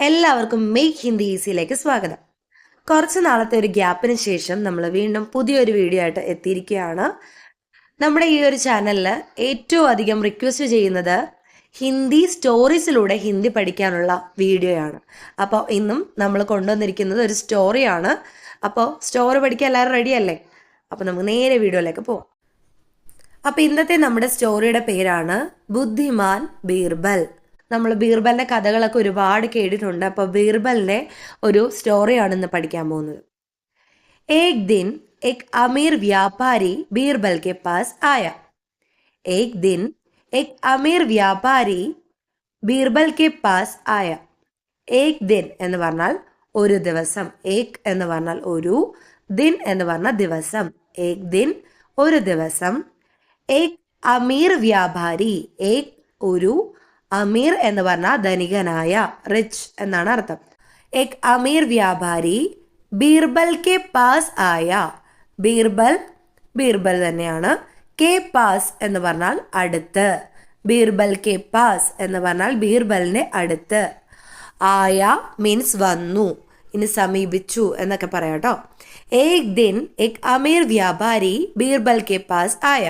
എല്ലാവർക്കും മേക്ക് ഹിന്ദി ഈസിയിലേക്ക് സ്വാഗതം. കുറച്ച് നാളത്തെ ഒരു ഗ്യാപ്പിന് ശേഷം നമ്മൾ വീണ്ടും പുതിയൊരു വീഡിയോ ആയിട്ട് എത്തിയിരിക്കുകയാണ്. നമ്മുടെ ഈ ഒരു ചാനലിൽ ഏറ്റവും അധികം റിക്വസ്റ്റ് ചെയ്യുന്നത് ഹിന്ദി സ്റ്റോറീസിലൂടെ ഹിന്ദി പഠിക്കാനുള്ള വീഡിയോയാണ്. അപ്പോൾ ഇന്നും നമ്മൾ കൊണ്ടുവന്നിരിക്കുന്നത് ഒരു സ്റ്റോറിയാണ്. അപ്പോൾ സ്റ്റോറി പഠിക്കാൻ എല്ലാവരും റെഡിയല്ലേ? അപ്പോൾ നമുക്ക് നേരെ വീഡിയോയിലേക്ക് പോവാം. അപ്പോൾ ഇന്നത്തെ നമ്മുടെ സ്റ്റോറിയുടെ പേരാണ് ബുദ്ധിമാൻ ബീർബൽ. നമ്മൾ ബീർബലിന്റെ കഥകളൊക്കെ ഒരുപാട് കേട്ടിട്ടുണ്ട്. അപ്പോൾ ബീർബലിന്റെ ഒരു സ്റ്റോറിയാണ് ഇന്ന് പഠിക്കാൻ പോകുന്നത്. एक दिन एक अमीर व्यापारी बीरबल के पास आया. एक दिन एक अमीर व्यापारी बीरबल के पास आया. एक दिन എന്ന് പറഞ്ഞാൽ ഒരു ദിവസം, ഏക് എന്ന് പറഞ്ഞാൽ ഒരു, ദിൻ എന്ന് പറഞ്ഞാൽ ദിവസം. ഏക് ദിൻ ഒരു ദിവസം, ഏക് അമീർ വ്യാപാരി, ഏക് ഒരു, അമീർ എന്ന് പറഞ്ഞാൽ ധനികനായ, റിച്ച് എന്നാണ് അർത്ഥം. ഏക് അമീർ വ്യാപാരി ബീർബൽ കെ പാസ് ആയ. ബീർബൽ ബീർബൽ തന്നെയാണ്. കെ പാസ് എന്ന് പറഞ്ഞാൽ അടുത്ത്. ബീർബൽ കെ പാസ് എന്ന് പറഞ്ഞാൽ ബീർബലിന്റെ അടുത്ത്. ആയ മീൻസ് വന്നു, ഇനി സമീപിച്ചു എന്നൊക്കെ പറയാം കേട്ടോ. ഏക് ദിൻ ഏക് അമീർ വ്യാപാരി ബീർബൽ കെ പാസ് ആയ.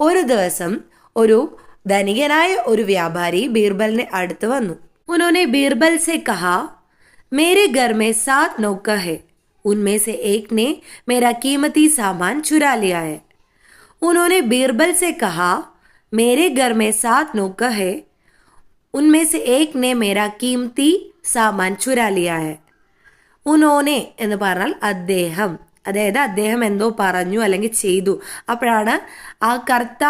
ഒരു ദിവസം ഒരു ധനികനായ ഒരു വ്യാപാരി ബീർബലിന്റെ അടുത്ത് വന്നു. ഉन्होंने बीरबल से कहा, मेरे घर में 7 नौकर है, उनमें से एक ने मेरा कीमती सामान चुरा लिया है. उन्होंने बीरबल से कहा, मेरे घर में 7 नौकर है, उनमें से एक ने मेरा कीमती सामान चुरा लिया है. उन्होंने എന്ന് പറഞ്ഞാൽ അദ്ദേഹം, അതായത് അദ്ദേഹം എന്തോ പറഞ്ഞു അല്ലെങ്കിൽ ചെയ്തു. അപ്പോഴാണ് ആ കർത്ത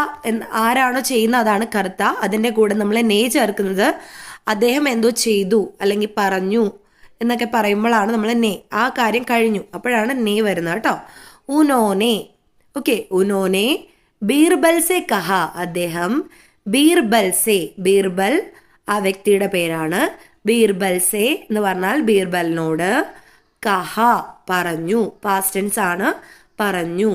ആരാണോ ചെയ്യുന്നത് അതാണ് കർത്ത. അതിൻ്റെ കൂടെ നമ്മൾ നേ ചേർക്കുന്നത്. അദ്ദേഹം എന്തോ ചെയ്തു അല്ലെങ്കിൽ പറഞ്ഞു എന്നൊക്കെ പറയുമ്പോഴാണ് നമ്മൾ നേ, ആ കാര്യം കഴിഞ്ഞു, അപ്പോഴാണ് നേ വരുന്നത് കേട്ടോ. ഉനോനെ, ഓക്കെ. ഉനോനെ ബീർബൽ സെ കഹ, അദ്ദേഹം ബീർബൽ സെ, ബീർബൽ ആ വ്യക്തിയുടെ പേരാണ്. ബീർബൽ സെ എന്ന് പറഞ്ഞാൽ ബീർബലിനോട്, കഹ പറഞ്ഞു, പാസ്റ്റ് ടെൻസ് ആണ്, പറഞ്ഞു.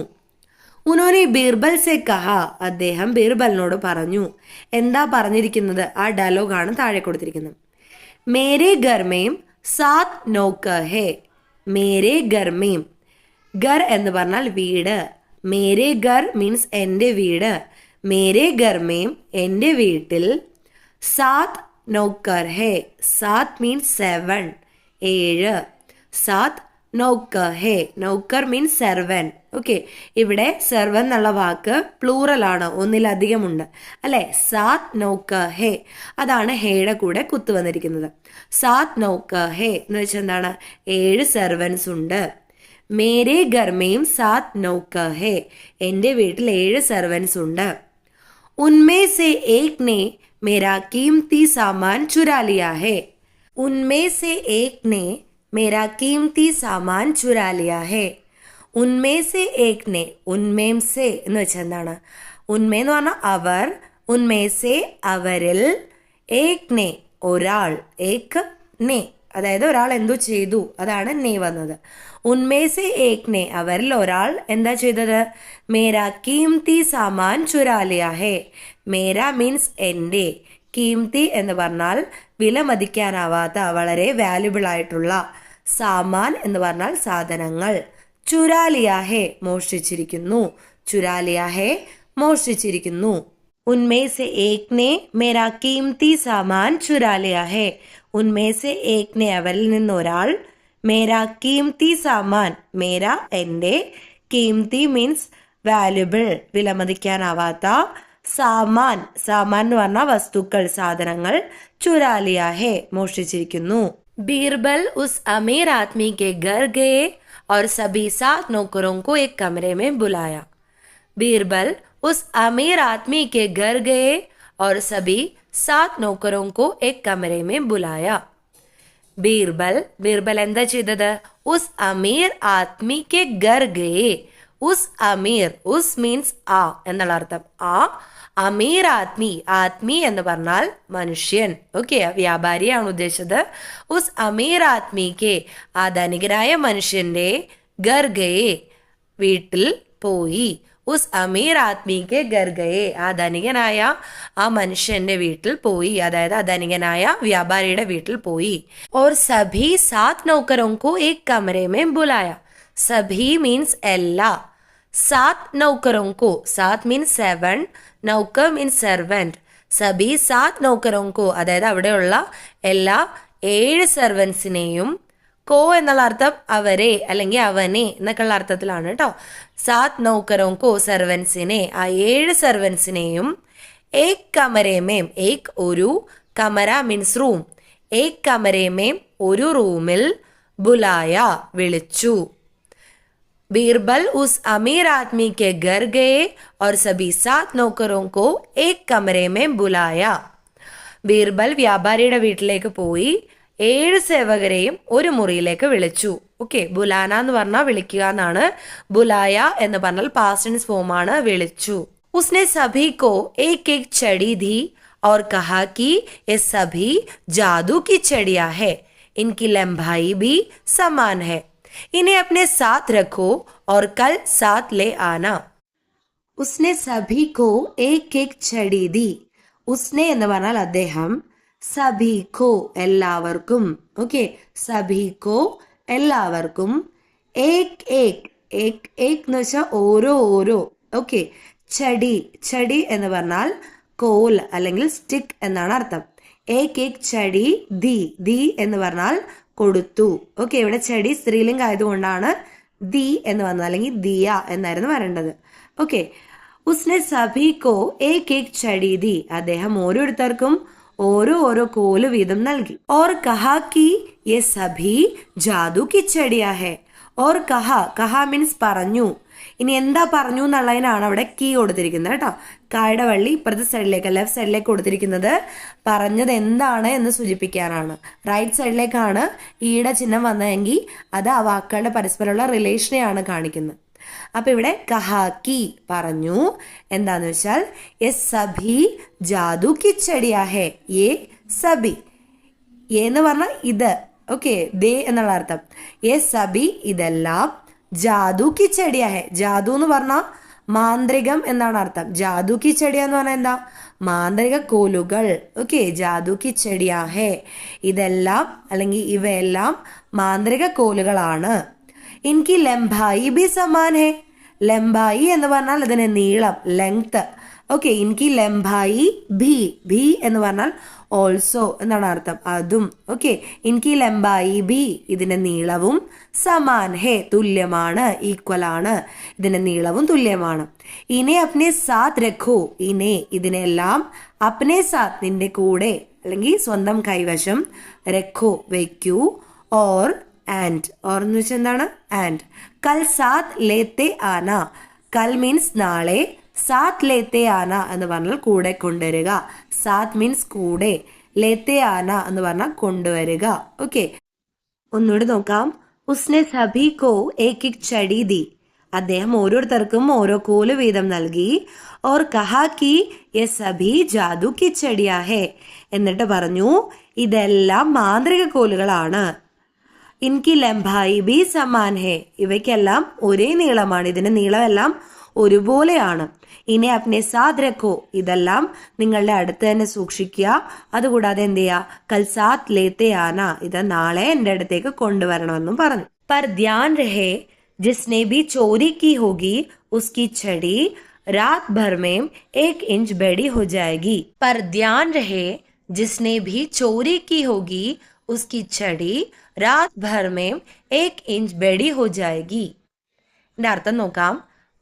ഉനോനെ ബീർബൽ സെ കഹ, അദ്ദേഹം ബീർബലിനോട് പറഞ്ഞു. എന്താ പറഞ്ഞിരിക്കുന്നത്? ആ ഡയലോഗാണ് താഴെ കൊടുത്തിരിക്കുന്നത്. മേരെ ഗർമേം 7 നൗക്കർ ഹേ. മേരെ ഗർമേം, ഗർ എന്ന് പറഞ്ഞാൽ വീട്. മേരെ ഗർ മീൻസ് എൻ്റെ വീട്. മേരെ ഗർമേം എൻ്റെ വീട്ടിൽ 7 നൗക്കർ ഹേ. 7 മീൻസ് 7, 7. 7 നൗക്കർ ഹേ. നൗക്കർ മീൻസ് സെർവൻ. ഓക്കെ, ഇവിടെ സെർവൻ എന്നുള്ള വാക്ക് പ്ലൂറൽ ആണ്, ഒന്നിലധികമുണ്ട് അല്ലെ. 7 നൗക്കർ ഹേ, അതാണ് ഹേയുടെ കൂടെ കുത്തു വന്നിരിക്കുന്നത്. 7 നൗക്കർ ഹേ എന്ന് വെച്ചാൽ എന്താണ്? 7 സെർവൻസ് ഉണ്ട്. മേരെ ഗർമേം 7 നൗക്കർ ഹേ, എൻ്റെ വീട്ടിൽ 7 സെർവൻസ് ഉണ്ട്. ഉൻമേ സെ ഏക് നെ മേരാ കീമത്തി സാമാൻ ചുരാ ലിയാ ഹേ. ഉൻമേ സെ ഏക് നെ मेरा कीमती सामान चुरा लिया है. ഉന്മേ സെ ഏക് നെ, ഉന്മേം സെ എന്ന് വെച്ചാൽ എന്താണ്? ഉന്മേ എന്ന് പറഞ്ഞാൽ അവർ, ഉന്മേ സെ അവരിൽ, ഏക് നെ ഒരാൾ, ഏക് നെ അതായത് ഒരാൾ എന്തോ ചെയ്തു, അതാണ് നെ വന്നത്. ഉന്മേ സെ ഏക് നെ അവരിൽ ഒരാൾ എന്താ ചെയ്തത്? മേരാ കീമത്തി സാമാൻ ചുരാ ലിയാ ഹേ. മേര മീൻസ് എൻ്റെ, കീമത്തി എന്ന് പറഞ്ഞാൽ വിലമതിക്കാനാവാത്ത, വളരെ വാല്യുബിൾ ആയിട്ടുള്ള, സാമാൻ എന്ന് പറഞ്ഞാൽ സാധനങ്ങൾ, ചുരാലിയാ ഹേ മോഷ്ടിച്ചിരിക്കുന്നു, ചുരാലിയാ ഹേ മോഷ്ടിച്ചിരിക്കുന്നു. ഉന്മേ സെ ഏക് നെ മേരാ കീമത്തി സാമാൻ ചുരാലിയാ ഹേ. ഉന്മേ സെ ഏക് നെ അവരിൽ നിന്ന് ഒരാൾ, മേരാ കീമത്തി സാമാൻ, മേര എൻ്റെ, കീമത്തി മീൻസ് വാല്യുബിൾ വിലമതിക്കാനാവാത്ത, സാമാൻ, സാമാൻ എന്ന് പറഞ്ഞാൽ വസ്തുക്കൾ, സാധനങ്ങൾ, ചുരാലിയാ ഹേ മോഷ്ടിച്ചിരിക്കുന്നു. बीरबल उस अमीर आदमी के घर गए और सभी 7 नौकरों को एक कमरे में बुलाया. बीरबल उस अमीर आदमी के घर गए और सभी 7 नौकरों को एक कमरे में बुलाया. बीरबल എന്താ ചെയ്തത്? ഉസ് അമീർ ആദ്മി കെ ഗർ ഗയേ. ഉസ് അമീർ, ഉസ് മീൻസ് ആ എന്നുള്ള അർത്ഥം. ആ അമീർ ആദ്മി, ആദ്മി എന്ന് പറഞ്ഞാൽ മനുഷ്യൻ, ഓക്കെ, വ്യാപാരിയാണ് ഉദ്ദേശിച്ചത്. ഉസ് അമീർ ആദ്മിക്ക്, ആ ധനികനായ മനുഷ്യന്റെ, ഗർ ഗയേ വീട്ടിൽ പോയി, ഉസ് അമീർ ആദ്മിക്ക് ഗർ ഗയേ. ആ ധനികനായ ആ മനുഷ്യന്റെ വീട്ടിൽ പോയി, അതായത് ആ ധനികനായ വ്യാപാരിയുടെ വീട്ടിൽ പോയി. ഓർ സഭി സാത് നൗക്കറോംകോ ഏക് കമരേ മേ ബുലായ. സഭി മീൻസ് എല്ലാ. സാത് നൗക്കറോംകോ, സാത് മീൻസ് 7, നൗക്കർ മീൻസ് സെർവൻറ്റ്. സഭി സാത് നൗക്കറോംകോ, അതായത് അവിടെയുള്ള എല്ലാ 7 സെർവൻസിനെയും, കോ എന്നുള്ള അർത്ഥം അവരെ അല്ലെങ്കിൽ അവനെ എന്നൊക്കെയുള്ള അർത്ഥത്തിലാണ് കേട്ടോ. സാത് നൗക്കറോംകോ സെർവൻസിനെ, ആ 7 സെർവൻസിനെയും, ഏക് കമരേമേം, ഏക് ഒരു, കമര മീൻസ് റൂം, ഏക് കമരേമേം ഒരു റൂമിൽ, ബുലായ വിളിച്ചു. बीरबल उस अमीर आदमी के घर गए और सभी 7 नौकरों को एक कमरे में बुलाया. ബീർബൽ വ്യാപാരിയുടെ വീട്ടിലേക്ക് പോയി 7 സേവകരെയും ഒരു മുറിയിലേക്ക് വിളിച്ചു. ഓക്കെ, ബുലാന എന്ന് പറഞ്ഞാൽ വിളിക്കുക എന്നാണ്. ബുലായ എന്ന് പറഞ്ഞാൽ പാസ്റ്റ് ടെൻസ് ഫോം ആണ്, വിളിച്ചു. उसने सभी को एक एक छड़ी दी और कहा कि ये सभी जादू की छड़ियां है, इनकी लंबाई भी समान है, इन्हें अपने साथ रखो और कल साथ ले आना. उसने सभी को एक एक छड़ी दी. उसने എന്ന് പറഞ്ഞാൽ അദ്ദേഹം, സഭിക്കോ എല്ലാവർക്കും, ഓക്കെ, സഭിക്കോ എല്ലാവർക്കും, ഏക് ഏക്, ഏക് ഏക് എന്ന് വെച്ചാൽ ഓരോ ഓരോ, ഓക്കെ, ചടി, ചടി എന്ന് പറഞ്ഞാൽ കോൽ അല്ലെങ്കിൽ സ്റ്റിക്ക് എന്നാണ് അർത്ഥം. ഏക് ഏക് ചടി ദി, ദി എന്ന് പറഞ്ഞാൽ കൊടുത്തു. ഓക്കെ, ഇവിടെ ചെടി സ്ത്രീലിംഗ ആയതുകൊണ്ടാണ് ദി എന്ന് വന്നത്, അല്ലെങ്കിൽ ദിയ എന്നായിരുന്നു വരേണ്ടത്. ഓക്കെ, ഉസ്നെ സഭിക്കോ ഏക് ഏക് ചടി ദി, അദ്ദേഹം ഓരോരുത്തർക്കും ഓരോ ഓരോ കോല് വീതം നൽകി. ഓർ കഹാ കി യെ സഭി ജാദു കി ചടിയാ ഹെ. ഓർ കഹ, കഹ മീൻസ് പറഞ്ഞു. ഇനി എന്താ പറഞ്ഞു എന്നുള്ളതിനാണ് അവിടെ കീ കൊടുത്തിരിക്കുന്നത് കേട്ടോ. കായുടെ വള്ളി ഇപ്പുറത്തെ സൈഡിലേക്ക്, ലെഫ്റ്റ് സൈഡിലേക്ക് കൊടുത്തിരിക്കുന്നത് പറഞ്ഞത് എന്താണ് എന്ന് സൂചിപ്പിക്കാനാണ്. റൈറ്റ് സൈഡിലേക്കാണ് ഈയുടെ ചിഹ്നം വന്നതെങ്കിൽ അത് ആ വാക്കുകളുടെ പരസ്പരമുള്ള റിലേഷനെയാണ് കാണിക്കുന്നത്. അപ്പൊ ഇവിടെ കഹാക്കി പറഞ്ഞു, എന്താന്ന് വെച്ചാൽ യെ സഭി ജാദു കി ചടിയാ ഹെ. യെ സഭി, എന്ന് പറഞ്ഞാൽ ഇത്, ഓക്കെ, ദേ എന്നുള്ള അർത്ഥം. യെ സഭി ഇതെല്ലാം, ജാദു കി ചെടിയാ ഹെ. ജാദു എന്ന് പറഞ്ഞാൽ മാന്ത്രികം എന്നാണ് അർത്ഥം. ജാദു കി ചെടിയ എന്ന് പറഞ്ഞാൽ എന്താ, മാന്ത്രിക കോലുകൾ. ഓക്കെ, ജാദു കി ചെടിയാ ഹെ, ഇതെല്ലാം അല്ലെങ്കിൽ ഇവയെല്ലാം മാന്ത്രിക കോലുകളാണ്. ഇൻകി ലംബായി ബി സമാൻ ഹെ. ലംബായി എന്ന് പറഞ്ഞാൽ ഇതിന് നീളം, ലെങ്ത്. ഓക്കെ, ഇൻകി ലംബായി ഭി, ഭി എന്ന് പറഞ്ഞാൽ ഓൾസോ എന്നാണ് അർത്ഥം, അതും. ഓക്കെ, ഇൻകി ലംബായി ബി, ഇതിന്റെ നീളവും, സമാൻ ഹെ തുല്യമാണ്, ഈക്വൽ ആണ്, ഇതിന്റെ നീളവും തുല്യമാണ്. ഇനെ അപ്നെ സാത്ത് രഖോ. ഇനെ ഇതിനെല്ലാം, അപ്നെ സാത്ത് നിന്റെ കൂടെ അല്ലെങ്കിൽ സ്വന്തം കൈവശം, രഖോ വയ്ക്കൂ, ഓർ ആൻഡ്, ഓർ എന്ന് വെച്ചാൽ എന്താണ്, ആൻഡ്. കൽ സാത്ത് ലേത്തെ ആന. കൽ മീൻസ് നാളെ, സാത്ത് ലേത്തെ ആന എന്ന് പറഞ്ഞാൽ കൂടെ കൊണ്ടുവരിക. സാത്ത് മീൻസ് കൂടെ, ലേത്തെ ആന എന്ന് പറഞ്ഞാൽ കൊണ്ടുവരിക. ഓക്കെ, ഒന്നുകൂടി നോക്കാം. ഉസ്നെ സഭി കോ ഏക് ഏക് ചടി ദി. അദ്ദേഹം ഓരോരുത്തർക്കും ഓരോ കോല് വീതം നൽകി. ഓർ കഹാ കി യെ സഭി ജാദു കി ചടിയാ ഹെ. എന്നിട്ട് പറഞ്ഞു ഇതെല്ലാം മാന്ത്രിക കോലുകളാണ്. ഇൻകി ലംബായി ബി സമാൻ ഹെ. ഇവയ്ക്കെല്ലാം ഒരേ നീളമാണ്, ഇതിന്റെ നീളമെല്ലാം ഒരുപോലെയാണ്. ഇനി അപ്നെ സാത് രഖോ. ഇതെല്ലാം നിങ്ങളുടെ അടുത്ത് തന്നെ സൂക്ഷിക്കുക. അതുകൂടാതെ എന്ത് ചെയ്യുക, കൽ സാത്ത് ലേത്തെ ആന, ഇത് നാളെ എൻ്റെ അടുത്തേക്ക് കൊണ്ടുവരണമെന്നും പറഞ്ഞു. പർ ധ്യാൻ രഹേ ജിസ്നെ ബി ചോരി കി ഹോഗി ഉസ്കി ഛടി रात भर में 1 इंच बड़ी हो जाएगी. पर ध्यान रहे जिसने भी चोरी की होगी उसकी छड़ी रात भर में 1 इंच बड़ी हो जाएगी. ഇതിന്റെ അർത്ഥം നോക്കാം.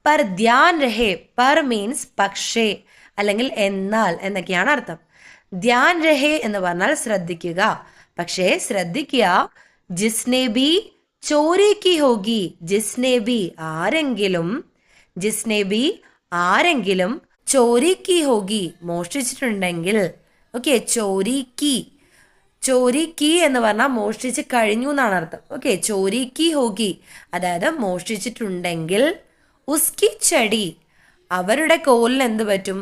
പർ ധ്യാൻ രഹേ. പർ മീൻസ് പക്ഷേ അല്ലെങ്കിൽ എന്നാൽ എന്നൊക്കെയാണ് അർത്ഥം. ധ്യാൻ രഹേ എന്ന് പറഞ്ഞാൽ ശ്രദ്ധിക്കുക. പക്ഷേ ശ്രദ്ധിക്കുക, ജിസ്നെ ബി ചോരി കി ഹോഗി. ജിസ്നെ ബി ആരെങ്കിലും, ജിസ്നെ ബി ആരെങ്കിലും, ചോരി കി ഹോഗി മോഷ്ടിച്ചിട്ടുണ്ടെങ്കിൽ. ഓക്കെ, ചോരി കി, ചോരി കി എന്ന് പറഞ്ഞാൽ മോഷ്ടിച്ച് കഴിഞ്ഞു എന്നാണ് അർത്ഥം. ഓക്കെ, ചോരി കി ഹോഗി അതായത് മോഷ്ടിച്ചിട്ടുണ്ടെങ്കിൽ, ഉസ്കി ചടി അവരുടെ കോലിന് എന്ത് പറ്റും,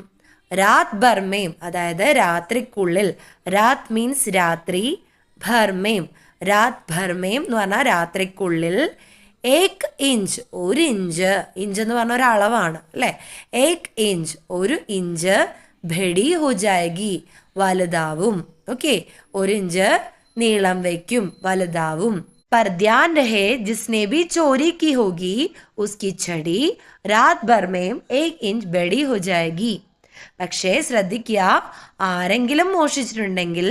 രാത് ഭർമേം അതായത് രാത്രിക്കുള്ളിൽ. രാത് മീൻസ് രാത്രി, ഭർമേം രാത് ഭർമേം എന്ന് പറഞ്ഞാൽ രാത്രിക്കുള്ളിൽ, ഏക് ഇഞ്ച്, ഒരു ഇഞ്ച്, ഇഞ്ച് എന്ന് പറഞ്ഞ ഒരു അളവാണ് അല്ലേ. ഏക് ഇഞ്ച്, ഒരു ഇഞ്ച്, ബഡി ഹോ ജായഗി, വലുതാവും. ഓക്കെ, ഒരു ഇഞ്ച് നീളം വയ്ക്കും, വലുതാവും. पर ध्यान रहे जिसने भी चोरी की होगी उसकी छड़ी रात भर में 1 इंच बड़ी हो जाएगी. പക്ഷേ ശ്രദ്ധിക്കുക, ആരെങ്കിലും മോഷിച്ചിട്ടുണ്ടെങ്കിൽ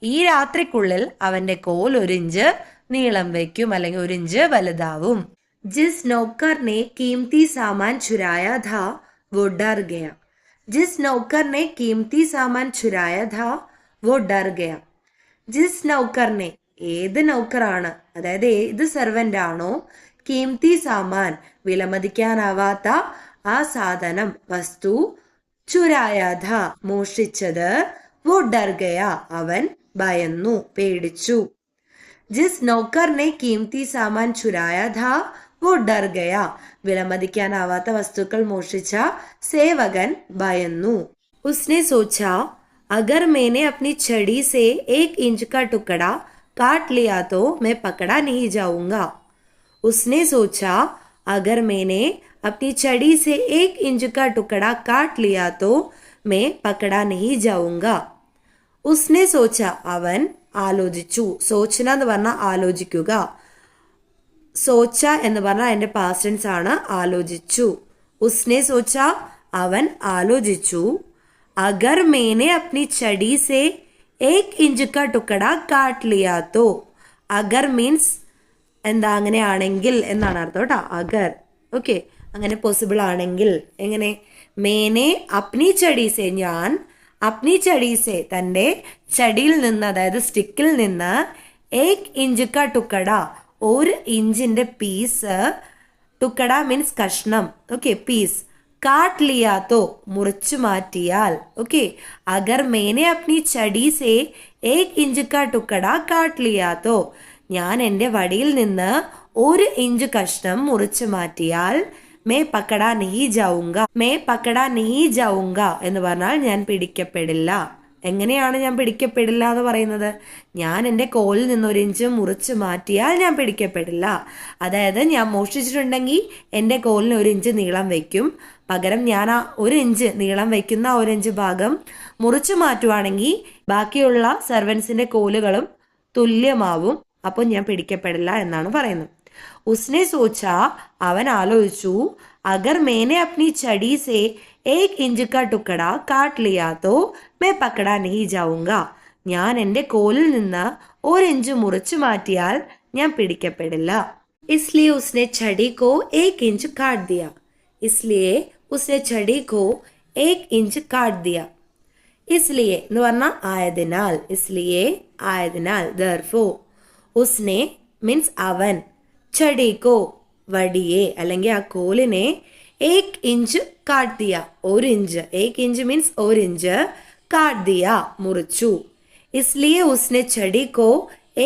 ഈ രാത്രിക്കുള്ളിൽ അവന്റെ കോൽ 1 ഇഞ്ച് നീളം വയ്ക്കും, അല്ലെങ്കിൽ 1 ഇഞ്ച് വലുതാവും. ജിസ് നൗക്കർ ने कीमती सामान चुराया था वो डर गया. जिस नौकर ने कीमती सामान चुराया था वो डर गया. ജിസ് നൗക്കറിനെ, ഏത് നൗക്കറാണ്, അതായത് ഏത് സെർവൻ്റ് ആണോ, കീംതി സാമാൻ, വിലമതിക്കാനാവാത്ത ആ സാധനം, വസ്തു, ചുരായാധ, മോഷ്ടിച്ചത്, വോ ഡർ ഗയ, അവൻ ഭയന്നു, പേടിച്ചു. ജിസ് നൗക്കറിനെ കീംതി സാമാൻ ചുരായാധ വോ ഡർ ഗയ, വിലമതിക്കാനാവാത്ത വസ്തുക്കൾ മോഷ്ടിച്ച സേവകൻ ഭയന്നു. ഉസ്നെ സോച്ചാ अगर मैंने अपनी छड़ी से 1 इंच का टुकड़ा काट लिया तो मैं पकड़ा नहीं जाऊंगा. उसने सोचा अगर मैंने अपनी छड़ी से 1 इंच का टुकड़ा काट लिया तो मैं पकड़ा नहीं जाऊंगा. उसने सोचा, അവൻ ആലോചിച്ചു. സോച്ചന എന്ന് പറഞ്ഞാൽ ആലോചിക്കുക, സോച്ച എന്ന് പറഞ്ഞാൽ അതിന്റെ പാസ്റ്റ് ടെൻസ് ആണ്, ആലോചിച്ചു. ഉസ്നെ സോച്ച, അവൻ ആലോചിച്ചു. अगर मैंने अपनी छड़ी से 1 इंच का टुकड़ा काट लिया तो, അഗർ മീൻസ് എന്താ, അങ്ങനെയാണെങ്കിൽ എന്നാണ് അർത്ഥം കേട്ടോ. അഗർ, ഓക്കെ, അങ്ങനെ പോസിബിൾ ആണെങ്കിൽ. എങ്ങനെ, മേനെ അപ്നി ചടീസെ, ഞാൻ, അപ്നി ചടീസെ, തൻ്റെ ചടിയിൽ നിന്ന്, അതായത് സ്റ്റിക്കിൽ നിന്ന്, 1 इंच का ടുക്കട, 1 ഇഞ്ചിന്റെ പീസ്, ടുക്കട മീൻസ് കഷ്ണം, ഓക്കെ, പീസ്, काट लिया तो, മുറിച്ചു മാറ്റിയാൽ. ഓക്കെ, അഗർ മേനെ അപ്നി ചടി സേ 1 इंच का टुकड़ा काट लिया तो, ഞാൻ എൻ്റെ വടിയിൽ നിന്ന് 1 ഇഞ്ച് കഷ്ണം മുറിച്ചു മാറ്റിയാൽ, മേ പക്കടാ നഹി ജാവുങ്ക, മേ പക്കടാ നഹി ജാവുങ്ക എന്ന് പറഞ്ഞാൽ ഞാൻ പിടിക്കപ്പെടില്ല. എങ്ങനെയാണ് ഞാൻ പിടിക്കപ്പെടില്ല എന്ന് പറയുന്നത്? ഞാൻ എൻ്റെ കോലിൽ നിന്ന് 1 ഇഞ്ച് മുറിച്ച് മാറ്റിയാൽ ഞാൻ പിടിക്കപ്പെടില്ല. അതായത് ഞാൻ മോഷ്ടിച്ചിട്ടുണ്ടെങ്കിൽ എൻ്റെ കോലിന് 1 ഇഞ്ച് നീളം വയ്ക്കും, പകരം ഞാൻ ആ 1 ഇഞ്ച് നീളം വയ്ക്കുന്ന 1 ഇഞ്ച് ഭാഗം മുറിച്ചു മാറ്റുവാണെങ്കിൽ ബാക്കിയുള്ള സെർവൻസിന്റെ കോലുകളും തുല്യമാവും, അപ്പോൾ ഞാൻ പിടിക്കപ്പെടില്ല എന്നാണ് പറയുന്നത്. ഉസ്നെ സോച്ച, അവൻ ആലോചിച്ചു. അഗർ മേനെ അപ്നി ചടി സേ 1 इंच का टुकड़ा काट लिया तो मैं पकड़ा नहीं जाऊंगा. ഞാൻ എൻ്റെ കോലിൽ നിന്ന് 1 ഇഞ്ച് മുറിച്ചു മാറ്റിയാൽ ഞാൻ പിടിക്കപ്പെടില്ല. इसलिए उसने छड़ी को 1 इंच काट दिया. इसलिए उसने छड़ी को 1 इंच काट दिया. इसलिए എന്ന് പറഞ്ഞാൽ ആയതിനാൽ, इसलिए ആയതിനാൽ, therefore. उसने മീൻസ് അവൻ, छड़ी को വടിയെ അല്ലെങ്കിൽ ആ കോലിനെ 1 इंच കാട്ട് ദിയ, 1 ഇഞ്ച്, 1 इंच മീൻസ് 1 इंच, കാട്ട് ദിയ മുറിച്ചു. इसलिए उसने छड़ी को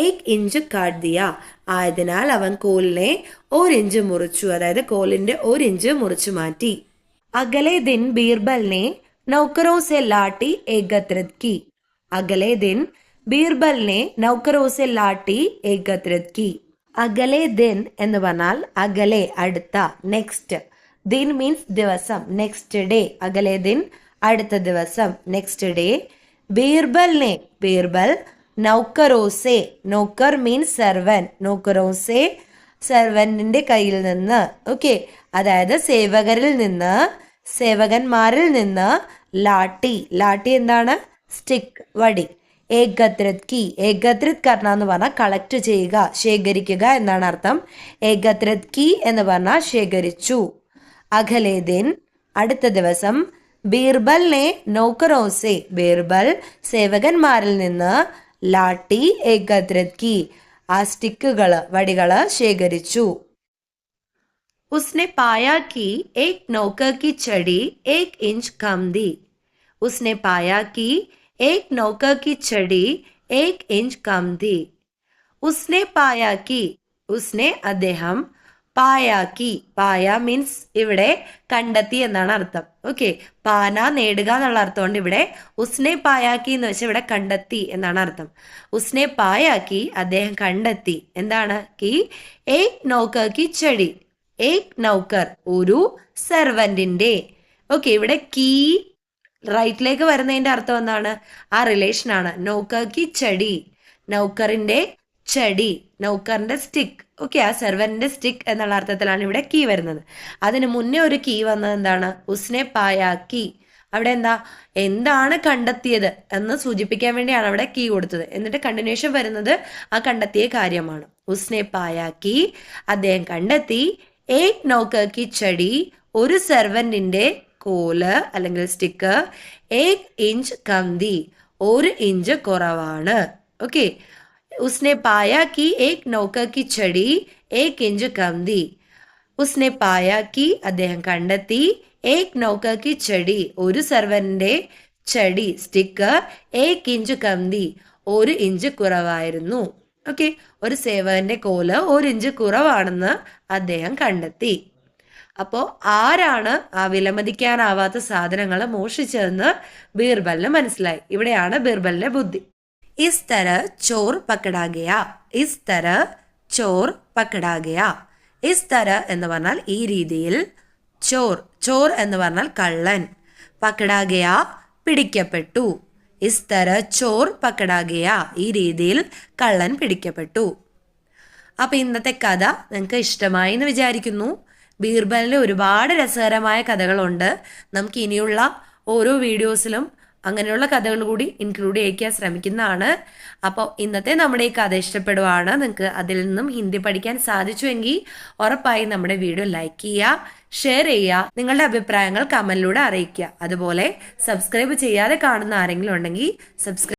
1 इंच കാട്ട് ദിയ, ആയതിനാൽ അവൻ കോലിനെ 1 इंच മുറിച്ചു, അതായത് കോലിന്റെ 1 इंच മുറിച്ചു മാറ്റി. अगले दिन बीरबल ने नौकरों से लाठी एकत्रित की. अगले दिन बीरबल ने नौकरों से लाठी एकत्रित की. അഗലെ ദിൻ എന്ന് പറഞ്ഞാൽ അഗലെ, അടുത്ത, നെക്സ്റ്റ്. ദിൻ മീൻസ് ദിവസം, നെക്സ്റ്റ് ഡേ. അഗലെ ദിൻ അടുത്ത ദിവസം, നെക്സ്റ്റ് ഡേ. ബീർബലിനെ, ബീർബൽ, നൗക്കറോസെ, നൗക്കർ മീൻസ് സെർവൻ, നൗക്കറോസെ സെർവന്റിന്റെ കയ്യിൽ നിന്ന്, ഓക്കെ, അതായത് സേവകരിൽ നിന്ന്, സേവകന്മാരിൽ നിന്ന്, ലാട്ടി, ലാട്ടി എന്താണ്, സ്റ്റിക്ക്, വടി. ഏകത്രിത് കി, ഏകത്രിത് കർണ എന്ന് പറഞ്ഞാൽ കളക്ട് ചെയ്യുക, ശേഖരിക്കുക എന്നാണ് അർത്ഥം. ഏകത്രിത് കി എന്ന് പറഞ്ഞാൽ ശേഖരിച്ചു. അഗലേ ദിൻ അടുത്ത ദിവസം. ബീർബലിനെ നൗക്കറോസെ, ബീർബൽ സേവകന്മാരിൽ നിന്ന്, ലാട്ടി ഏകത്രിത് കി, ആ സ്റ്റിക്കുകള്, വടികള് ശേഖരിച്ചു. ഉസ്നെ പായാ കി ഏക് നൗക്കർ കി ചടി 1 इंच കം ദി. ഉസ്നെ പായാ കി एक नौकर की छड़ी 1 इंच कम थी. उसने पाया कि, उसने അദ്ദേഹം, പായാക്കി. പായ മീൻസ് ഇവിടെ കണ്ടെത്തി എന്നാണ് അർത്ഥം. ഓക്കെ, പാന നേടുക എന്നുള്ള അർത്ഥമുണ്ട്. ഇവിടെ ഉസ്നെ പായാക്കി എന്ന് വെച്ചാൽ ഇവിടെ കണ്ടെത്തി എന്നാണ് അർത്ഥം. ഉസ്നെ പായാക്കി അദ്ദേഹം കണ്ടെത്തി. എന്താണ്? കി ഏക് നൗകർ കി ചടി. ഏക് നൗകർ ഒരു സെർവന്റിന്റെ. ഓക്കെ, ഇവിടെ കീ റൈറ്റിലേക്ക് വരുന്നതിന്റെ അർത്ഥം എന്താണ്? ആ റിലേഷൻ ആണ്. നൗകർ കി ചടി, നൗക്കറിന്റെ ചടി, നൗക്കറിന്റെ സ്റ്റിക്ക്. ഓക്കെ, ആ സെർവറിന്റെ സ്റ്റിക്ക് എന്നുള്ള അർത്ഥത്തിലാണ് ഇവിടെ കീ വരുന്നത്. അതിന് മുന്നേ ഒരു കീ വന്നത് എന്താണ്? ഉസ്നെ പായാക്കി. അവിടെ എന്താണ് കണ്ടെത്തിയത് എന്ന് സൂചിപ്പിക്കാൻ വേണ്ടിയാണ് അവിടെ കീ കൊടുത്തത്. എന്നിട്ട് കണ്ടിന്യൂഷൻ വരുന്നത് ആ കണ്ടെത്തിയ കാര്യമാണ്. ഉസ്നെ പായാക്കി അദ്ദേഹം കണ്ടെത്തി. ഏക് നൗകർ കി ചടി ഒരു സെർവന്റിന്റെ കോല് അല്ലെങ്കിൽ സ്റ്റിക്ക്. ഏക് ഇഞ്ച് കംതി 1 ഇഞ്ച് കുറവാണ്. ഓക്കെ, उसने पाया कि एक नौकर की छड़ी 1 इंच कम थी. उसने पाया कि അദ്ദേഹം കണ്ടെത്തി. ഏക് നൗകർ കി ചടി ഒരു സെർവന്റിന്റെ ചടി സ്റ്റിക്ക് 1 ഇഞ്ച് കം തി 1 ഇഞ്ച് കുറവായിരുന്നു. ഓക്കെ, ഒരു സേവകന്റെ കോല് 1 ഇഞ്ച് കുറവാണെന്ന് അദ്ദേഹം കണ്ടെത്തി. അപ്പോൾ ആരാണ് ആ വിലമതിക്കാനാവാത്ത സാധനങ്ങൾ മോഷിച്ചതെന്ന് ബീർബലിന് മനസ്സിലായി. ഇവിടെയാണ് ബീർബലിന്റെ ബുദ്ധി. इस तरह चोर पकड़ा गया. इस तरह चोर पकड़ा गया. इस तरह എന്ന് പറഞ്ഞാൽ ഈ രീതിയിൽ. ചോർ, ചോർ എന്ന് പറഞ്ഞാൽ കള്ളൻ. പക്കടാ ഗയ പിടിക്കപ്പെട്ടു. ഇസ് തര ചോർ പക്കടാ ഗയ ഈ രീതിയിൽ കള്ളൻ പിടിക്കപ്പെട്ടു. അപ്പൊ ഇന്നത്തെ കഥ നിങ്ങൾക്ക് ഇഷ്ടമായി എന്ന് വിചാരിക്കുന്നു. ബീർബലിന്റെ ഒരുപാട് രസകരമായ കഥകളുണ്ട്. നമുക്ക് ഇനിയുള്ള ഓരോ വീഡിയോസിലും അങ്ങനെയുള്ള കഥകൾ കൂടി ഇൻക്ലൂഡ് ചെയ്യിക്കാൻ ശ്രമിക്കുന്നതാണ്. അപ്പോൾ ഇന്നത്തെ നമ്മുടെ ഈ കഥ ഇഷ്ടപ്പെടുവാണ്, നിങ്ങൾക്ക് അതിൽ നിന്നും ഹിന്ദി പഠിക്കാൻ സാധിച്ചുവെങ്കിൽ ഉറപ്പായും നമ്മുടെ വീഡിയോ ലൈക്ക് ചെയ്യുക, ഷെയർ ചെയ്യുക, നിങ്ങളുടെ അഭിപ്രായങ്ങൾ കമന്റിലൂടെ അറിയിക്കുക. അതുപോലെ സബ്സ്ക്രൈബ് ചെയ്യാതെ കാണുന്ന ആരെങ്കിലും ഉണ്ടെങ്കിൽ സബ്സ്ക്രൈബ്